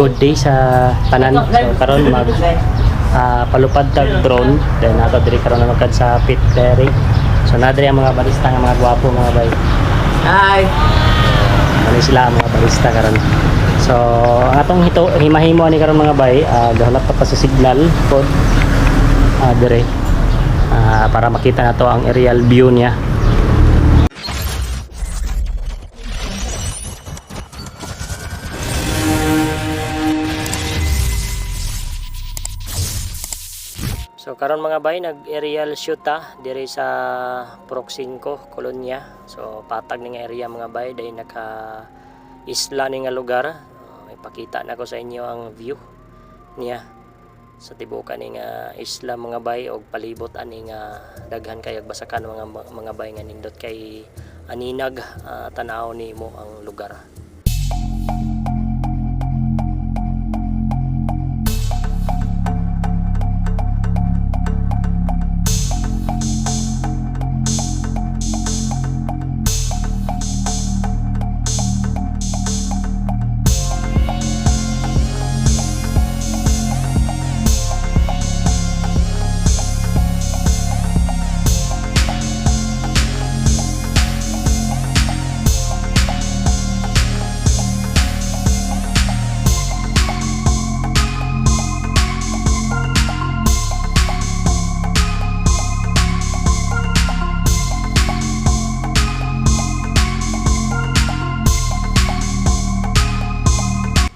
Good day sa tanan. So karon mag palupad tag drone then ato diri karon nalukad sa pit clearing. So na diri ang mga barista nga mga gwapo mga bay. Hi. Ano sila ang mga barista karon. So ang atong himahimo ni karon mga bay, gahanap pa sa signal pod diri para makita nato ang aerial view niya. So karon mga bay, nag-aerial shoot diri sa Purok 5, Colonia. So patag ning area mga bay, dahil naka-isla ni nga lugar. Ipakita na ko sa inyo ang view niya sa tibukan ning isla mga bay og palibot ani nga daghan kay basakan mga bay nga nindot kay aninag tanaw nimo ang lugar.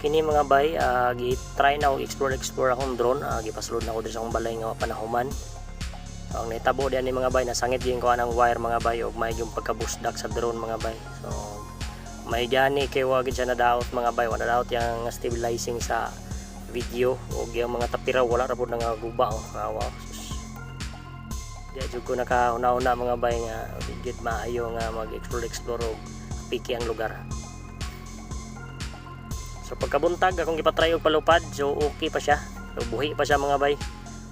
Kini mga bay, gi-try na og explore akong drone, gipasulod na ko diri sa akong balay nga panahuman. So ang nahitabo diyan ni mga bay, nasangit gyud ko anang wire mga bay og may yung pagkabusdak sa drone mga bay. So may gani kay wa gid siya nadaot mga bay, wala daot yang stabilizing sa video og yung mga tapira wala ra pud nga guba wow. Diya jud ko nakahuna-una mga bay nga gid maayo nga mag-explore og piki ang lugar. So pagkabuntag akong gipatry og palupad, so okay pa siya. So buhi pa siya mga bay.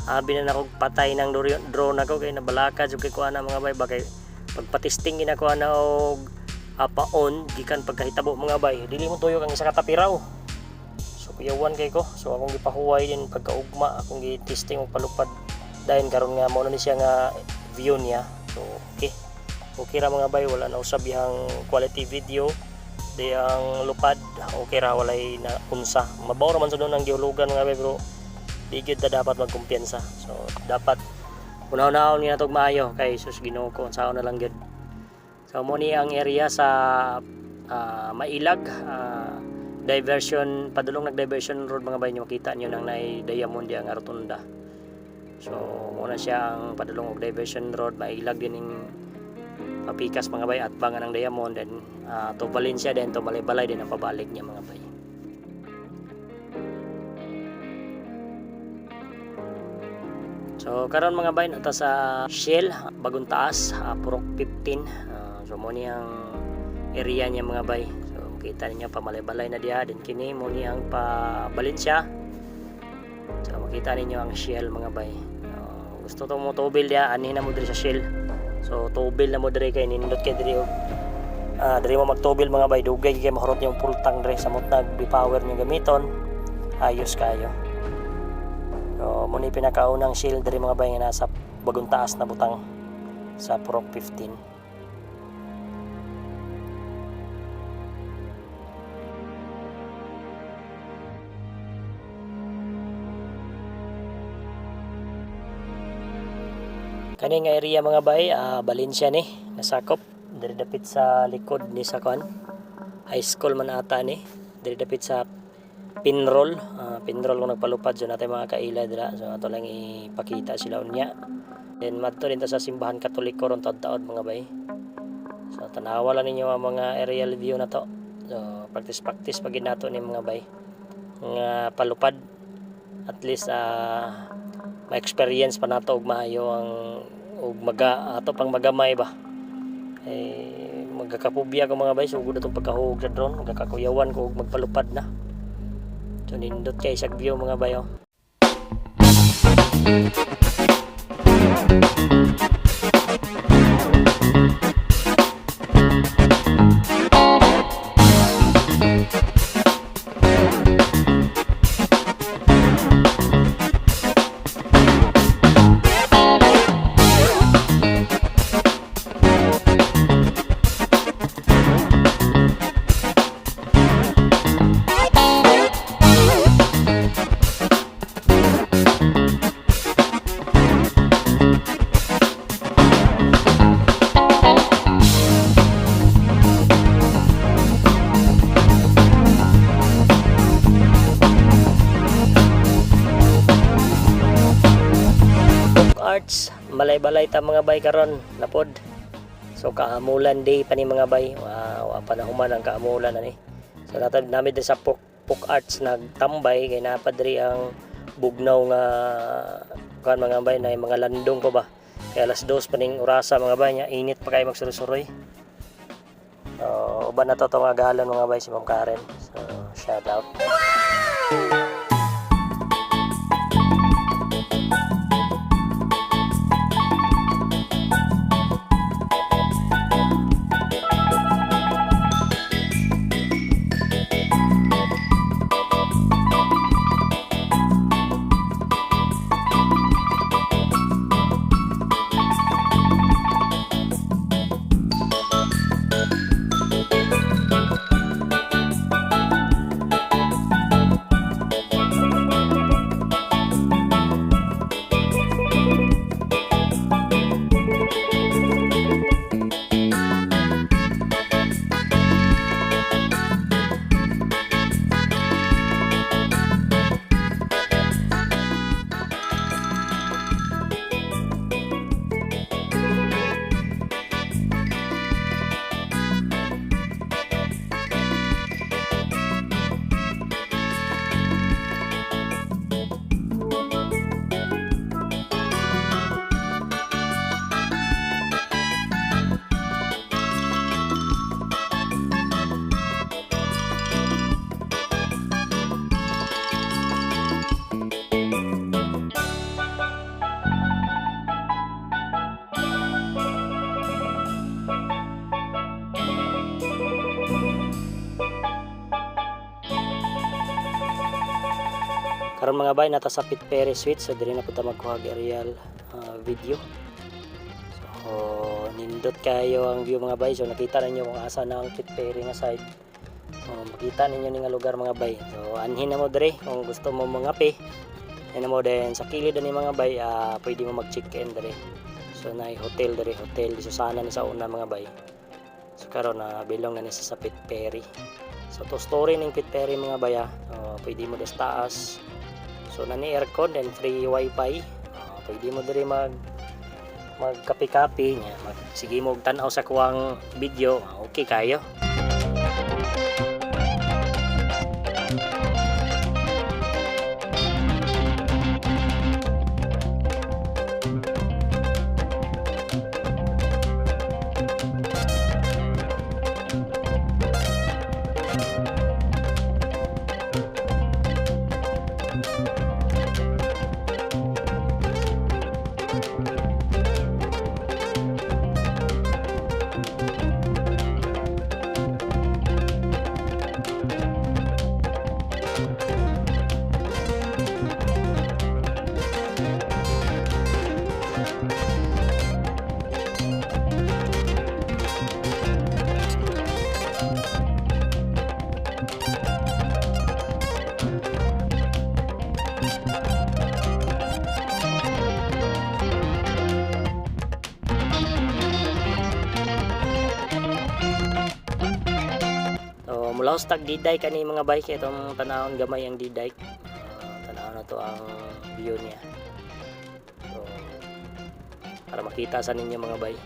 Abi na akong patay ng drone ako kay nabalakad so kay kuana mga bay bakay pagpatisting gina ko ana og pa-on gikan pagkahitabo mga bay. Dili mo tuyo kang isa ka tapiraw. So kuyawan kay ko. So akong gipahuway din pagkaugma akong gi-testing og palupad. Dahil karon nga mo na ni siya nga view niya. So okay. Okay ra mga bay, wala na usab yang quality video. Di ang lupad okay ra walay na unsa mabaw ra man sa doon ang geologan mga bay pero di gyud ta dapat magkumpiyansa. So dapat unaw-unaw ni natog maayo kay sus Ginoo ko sao na lang gyud. So mo ni ang area sa Mailag diversion padulong nag-diversion road mga bay, nyo makita niyo nang nay Diamond di ang rotunda. So muna siya ang padulong og diversion road, Mailag din ning papikas mga bay at bangan ng Diamond, then to Valencia din, to Balay-Balay din ang pabalik niya mga bay. So karon mga bay nata sa Shell Bagong Taas, Purok 15. So mo ni ang area niya mga bay. So kita niyo pa Balay-Balay na diha, din kini mo ni ang pa Valencia. So makita ninyo ang Shell mga bay. Gusto to mo tubil diha ani na mo diri sa Shell. So tubil na mo diri kay nindot kay diri og diri mo magtubil mga bay, dugay kay mahurot yung full tank diri samot nag-power niyo gamiton. Ayos kayo. So mo ni pinakaunang Shell diri mga bay nga nasa Bagong Taas na butang sa Purok 15. Kani nga area mga bay, Valencia ni nasakop diri dapit sa likod ni sa high school man ata ni, diri dapit sa Pinrol. Pinrol kung nagpalupad so natin mga kaila dira, so ato lang ipakita sila unya. Then madto din ta sa simbahan Katoliko ron taud-taud mga bay. So tanawa lang ninyo ang mga aerial view na to. So practice pagid nato ni mga bay nga palupad, at least ma-experience pa nato og maayo ang og ato pang magamay ba. Magkakapubya ko mga bay, sugod atong pagkahug sa drone, magkakakuyawan ko og magpalupad na. So nindot kay sa view mga bay. Arts, balay-balay ta mga bay karon napod. So kaamulan day pa ni mga bay. Wow, panahuman ang kaamulan ani. So natad namin din sa Pok Arts nagtambay kay napadri ang bugnaw nga kan mga bay na mga landong pa ba. Kaya alas 2 pa ning orasa mga bay nya init pa kay magsuroy-suroy. So uban na to nga galon mga bay si Ma'am Karen. So shout out. Karon mga bay nata sa Pit Perry Suite, so diri na punta magkuha og aerial video. So nindot kayo ang view mga bay, so nakita ninyo kung asa na ang Pit Perry nga side. Makita ninyo ni nga lugar mga bay. So anhin na mo diri kung gusto mo mangape. Yan mo din sa kilid ni mga bay, pwede mo mag-check-in diri. So na hotel diri, hotel di Susana ni sa una mga bay. So karon na bilong na ni sa Pit Perry. So to story ning Pit Perry mga bay, pwede mo des taas. So nani aircon and free wifi. Pwede mo diri magkape-kape nya. Sige mo tan-aw sa kuwang video. Okay kayo. Mula stag diday kani mga bike itong tanawon gamay ang diday. Tanaw na to ang view niya. So para makita sa ninyo mga bike.